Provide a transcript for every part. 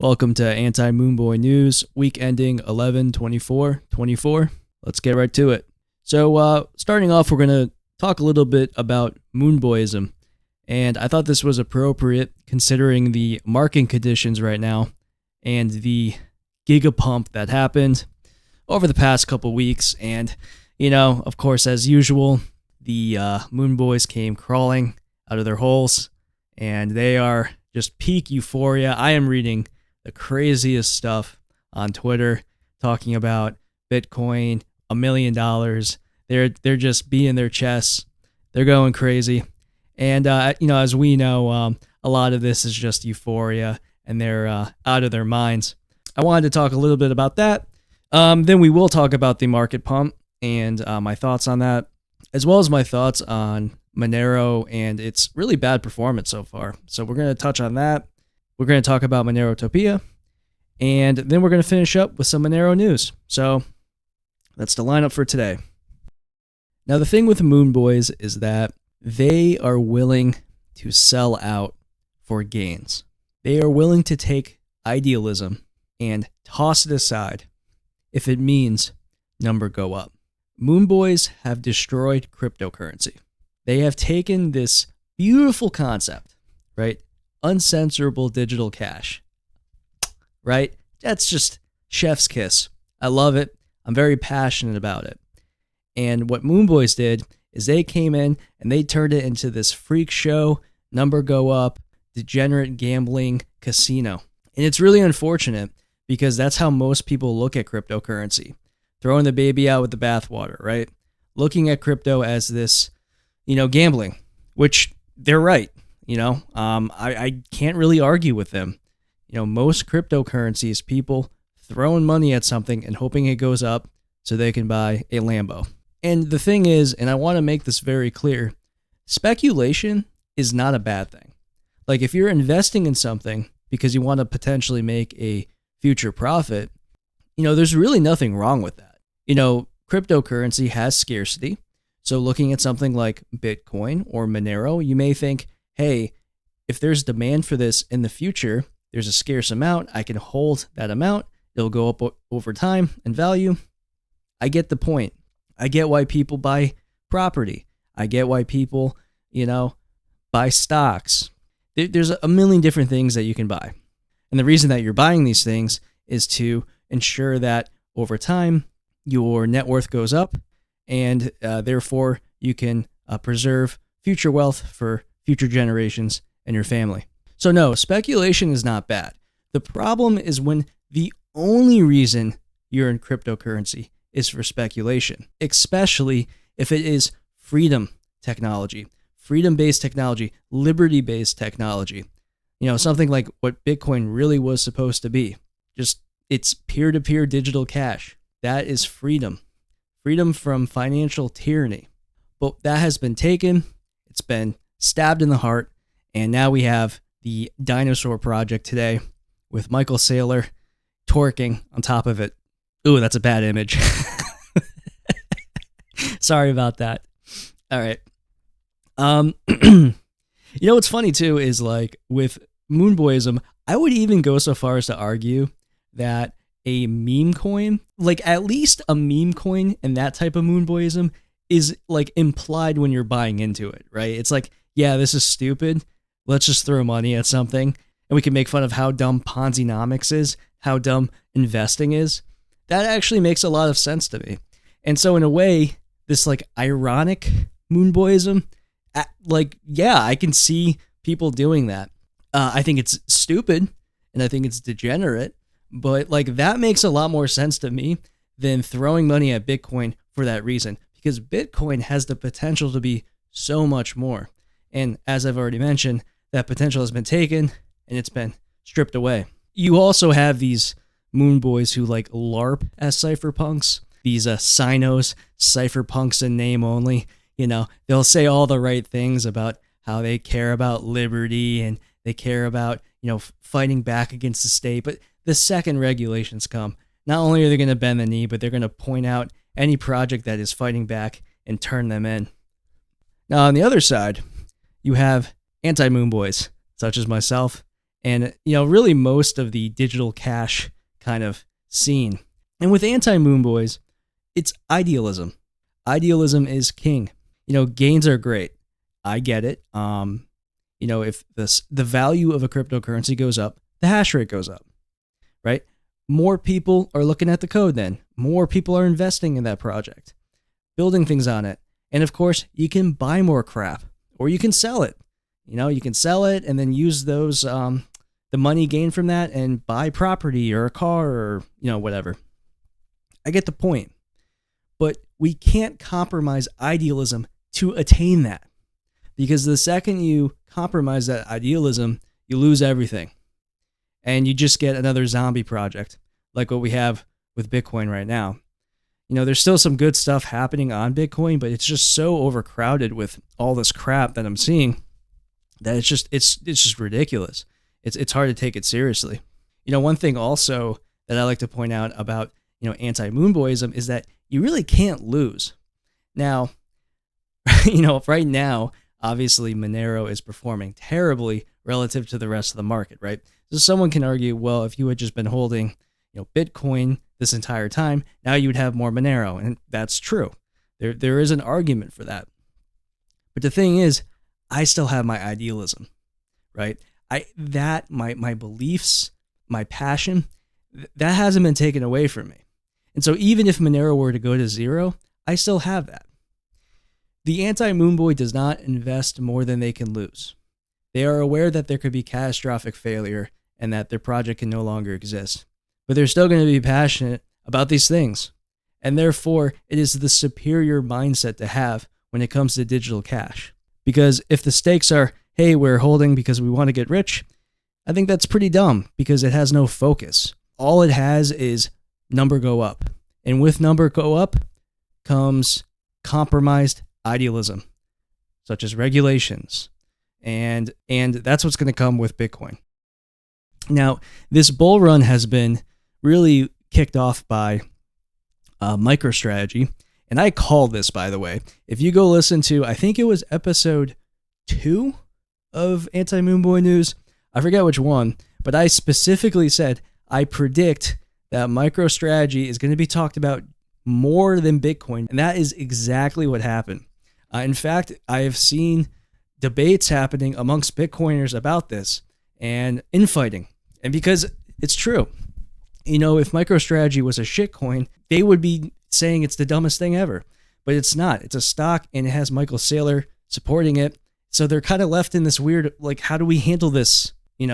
Welcome to Anti-Moonboy News, week ending 11/24/24. Let's get right to it. So starting off, we're going to talk a little bit about Moonboyism. And I thought this was appropriate considering the market conditions right now and the gigapump that happened over the past couple weeks. And, of course, as usual, the Moonboys came crawling out of their holes and they are just peak euphoria. I am reading the craziest stuff on Twitter talking about Bitcoin, $1 million. They're just being their chests. They're going crazy. And, as we know, a lot of this is just euphoria and they're out of their minds. I wanted to talk a little bit about that. Then we will talk about the market pump and my thoughts on that, as well as my thoughts on Monero and its really bad performance so far. So we're going to touch on that. We're going to talk about Monerotopia, and then we're going to finish up with some Monero news. So that's the lineup for today. Now, the thing with the Moonboys is that they are willing to sell out for gains. They are willing to take idealism and toss it aside if it means number go up. Moonboys have destroyed cryptocurrency. They have taken this beautiful concept, right? Uncensorable digital cash, right? That's just chef's kiss. I love it. I'm very passionate about it. And what Moonboys did is they came in and they turned it into this freak show, number go up, degenerate gambling casino. And it's really unfortunate because that's how most people look at cryptocurrency. Throwing the baby out with the bathwater, right? Looking at crypto as this, gambling, which they're right. I can't really argue with them. Most cryptocurrencies, people throwing money at something and hoping it goes up so they can buy a Lambo. And the thing is, and I want to make this very clear, speculation is not a bad thing. Like if you're investing in something because you want to potentially make a future profit, there's really nothing wrong with that. Cryptocurrency has scarcity. So looking at something like Bitcoin or Monero, you may think, hey, if there's demand for this in the future, there's a scarce amount, I can hold that amount, it'll go up over time in value. I get the point. I get why people buy property. I get why people, buy stocks. There's a million different things that you can buy. And the reason that you're buying these things is to ensure that over time, your net worth goes up and therefore you can preserve future wealth for future generations and your family. So no, speculation is not bad. The problem is when the only reason you're in cryptocurrency is for speculation, especially if it is freedom technology, freedom-based technology, liberty-based technology. Something like what Bitcoin really was supposed to be. Just it's peer-to-peer digital cash. That is freedom. Freedom from financial tyranny. But that has been taken. It's been stabbed in the heart. And now we have the dinosaur project today with Michael Saylor twerking on top of it. Ooh, that's a bad image. Sorry about that. All right. What's funny too is like with Moonboyism, I would even go so far as to argue that a meme coin, like at least a meme coin and that type of Moonboyism is like implied when you're buying into it, right? It's like, yeah, this is stupid. Let's just throw money at something and we can make fun of how dumb Ponzi-nomics is, how dumb investing is. That actually makes a lot of sense to me. And so in a way, this like ironic Moonboyism, I can see people doing that. I think it's stupid and I think it's degenerate, but like that makes a lot more sense to me than throwing money at Bitcoin for that reason, because Bitcoin has the potential to be so much more. And as I've already mentioned, that potential has been taken and it's been stripped away. You also have these Moonboys who like LARP as cypherpunks, these sinos, cypherpunks in name only. They'll say all the right things about how they care about liberty and they care about, fighting back against the state. But the second regulations come, not only are they going to bend the knee, but they're going to point out any project that is fighting back and turn them in. Now, on the other side, you have anti-Moonboys, such as myself, and really most of the digital cash kind of scene. And with anti-Moonboys, it's idealism. Idealism is king. Gains are great. I get it. If the value of a cryptocurrency goes up, the hash rate goes up, right? More people are looking at the code then. More people are investing in that project, building things on it. And of course, you can buy more crap or you can sell it. You can sell it and then use those, the money gained from that and buy property or a car or, whatever. I get the point. But we can't compromise idealism to attain that. Because the second you compromise that idealism, you lose everything. And you just get another zombie project like what we have with Bitcoin right now. There's still some good stuff happening on Bitcoin, but it's just so overcrowded with all this crap that I'm seeing that it's just ridiculous. It's hard to take it seriously. One thing also that I like to point out about, anti-Moonboyism is that you really can't lose. Now, right now, obviously Monero is performing terribly relative to the rest of the market, right? So someone can argue, well, if you had just been holding, Bitcoin this entire time, now you would have more Monero, and that's true. There is an argument for that. But the thing is, I still have my idealism, right? My beliefs, my passion, that hasn't been taken away from me. And so even if Monero were to go to zero, I still have that. The anti-Moonboy does not invest more than they can lose. They are aware that there could be catastrophic failure and that their project can no longer exist. But they're still going to be passionate about these things. And therefore, it is the superior mindset to have when it comes to digital cash. Because if the stakes are, hey, we're holding because we want to get rich, I think that's pretty dumb because it has no focus. All it has is number go up. And with number go up comes compromised idealism, such as regulations. And that's what's going to come with Bitcoin. Now, this bull run has been really kicked off by MicroStrategy. And I called this, by the way. If you go listen to, I think it was episode 2 of Anti-Moonboy News, I forget which one, but I specifically said, I predict that MicroStrategy is going to be talked about more than Bitcoin. And that is exactly what happened. In fact, I have seen debates happening amongst Bitcoiners about this and infighting. And because it's true, if MicroStrategy was a shitcoin, they would be saying it's the dumbest thing ever. But it's not. It's a stock and it has Michael Saylor supporting it. So they're kind of left in this weird, how do we handle this,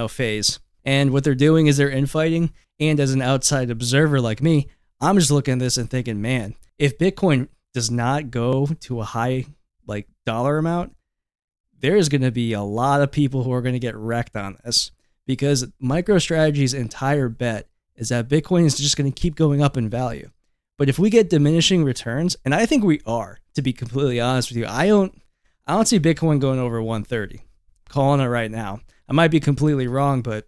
phase? And what they're doing is they're infighting. And as an outside observer like me, I'm just looking at this and thinking, man, if Bitcoin does not go to a high dollar amount, there's going to be a lot of people who are going to get wrecked on this because MicroStrategy's entire bet is that Bitcoin is just going to keep going up in value. But if we get diminishing returns, and I think we are, to be completely honest with you, I don't see Bitcoin going over 130. Calling it right now. I might be completely wrong, but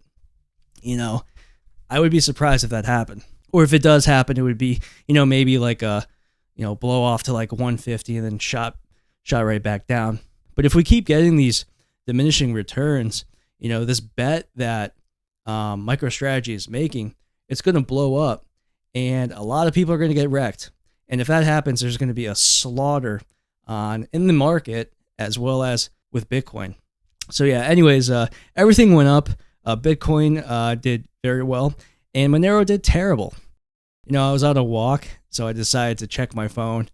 I would be surprised if that happened. Or if it does happen, it would be, maybe blow off to 150 and then shot right back down. But if we keep getting these diminishing returns, this bet that MicroStrategy is making, it's going to blow up and a lot of people are going to get wrecked. And if that happens, there's going to be a slaughter in the market as well as with Bitcoin. So yeah, anyways, everything went up. Bitcoin did very well and Monero did terrible. I was on a walk, so I decided to check my phone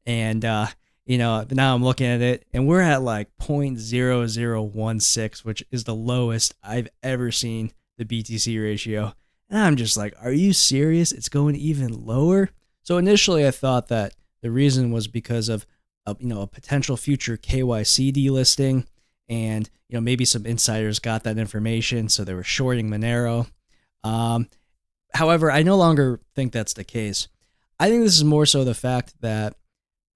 and now I'm looking at it and we're at 0.0016, which is the lowest I've ever seen the BTC ratio. And I'm just are you serious? It's going even lower? So initially I thought that the reason was because of a potential future KYC delisting and maybe some insiders got that information, so they were shorting Monero. However, I no longer think that's the case. I think this is more so the fact that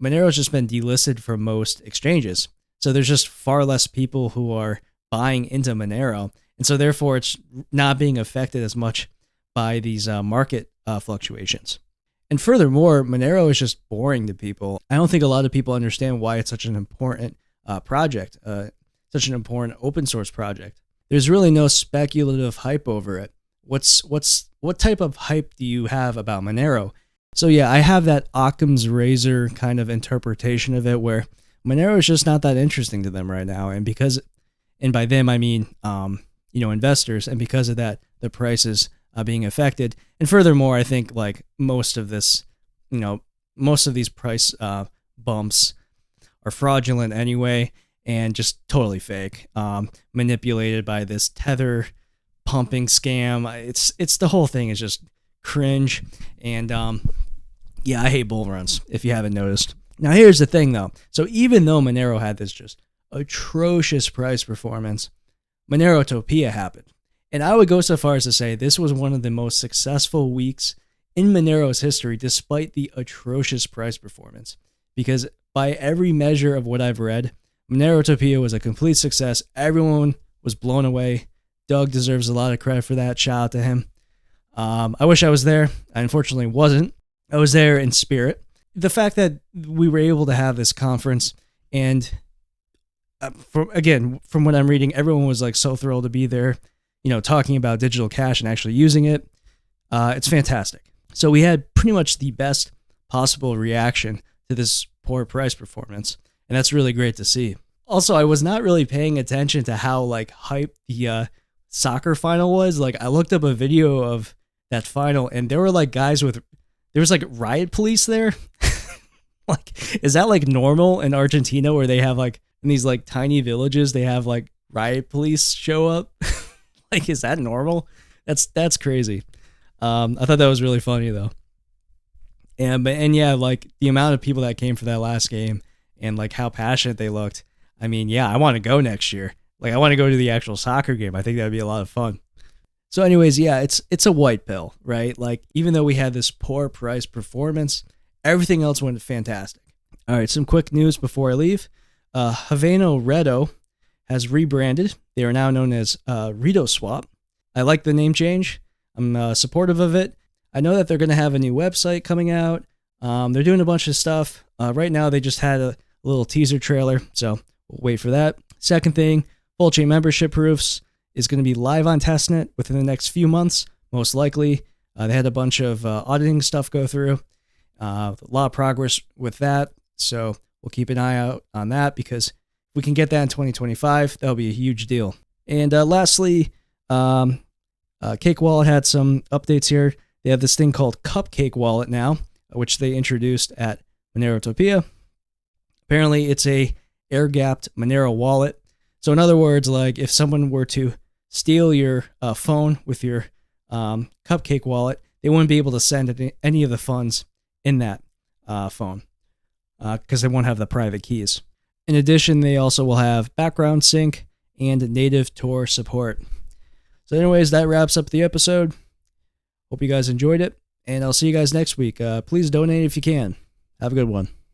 Monero's just been delisted from most exchanges. So there's just far less people who are buying into Monero. And so therefore it's not being affected as much by these market fluctuations. And furthermore, Monero is just boring to people. I don't think a lot of people understand why it's such an important project, such an important open source project. there's really no speculative hype over it. What type of hype do you have about Monero? So yeah, I have that Occam's razor kind of interpretation of it, where Monero is just not that interesting to them right now, and by them I mean investors, and because of that, the price is being affected. And furthermore, I think like most of these price bumps are fraudulent anyway, and just totally fake, manipulated by this tether pumping scam. It's the whole thing is just cringe, and yeah, I hate bull runs, if you haven't noticed. Now here's the thing though. So even though Monero had this just atrocious price performance, Monerotopia happened. And I would go so far as to say this was one of the most successful weeks in Monero's history, despite the atrocious price performance. Because by every measure of what I've read, Monerotopia was a complete success. Everyone was blown away. Doug deserves a lot of credit for that. Shout out to him. I wish I was there. I unfortunately wasn't. I was there in spirit. The fact that we were able to have this conference, and from what I'm reading, everyone was like so thrilled to be there, talking about digital cash and actually using it. It's fantastic. So we had pretty much the best possible reaction to this poor price performance, and that's really great to see. Also, I was not really paying attention to how like hyped the soccer final was. Like I looked up a video of that final, and there were like there was like riot police there. Like, is that like normal in Argentina, where they have like in these like tiny villages, they have like riot police show up? Like, is that normal? That's crazy. I thought that was really funny though. And yeah, like the amount of people that came for that last game and like how passionate they looked. I mean, yeah, I want to go next year. Like I want to go to the actual soccer game. I think that'd be a lot of fun. So anyways, yeah, it's a white pill, right? Like even though we had this poor price performance, everything else went fantastic. All right, some quick news before I leave. Haveno Redo has rebranded. They are now known as Retoswap. I like the name change. I'm supportive of it. I know that they're going to have a new website coming out. They're doing a bunch of stuff. Right now, they just had a little teaser trailer, so we'll wait for that. Second thing, full chain membership proofs is going to be live on testnet within the next few months, most likely. They had a bunch of auditing stuff go through. A lot of progress with that, so we'll keep an eye out on that, because if we can get that in 2025, that'll be a huge deal. And lastly, Cakewallet had some updates here. They have this thing called Cakewallet now, which they introduced at Monerotopia. Apparently, it's a air-gapped Monero wallet. So in other words, like if someone were to steal your phone with your Cupcake wallet, they wouldn't be able to send any of the funds in that phone because they won't have the private keys. In addition, they also will have background sync and native Tor support. So anyways, that wraps up the episode. Hope you guys enjoyed it, and I'll see you guys next week. Please donate if you can. Have a good one.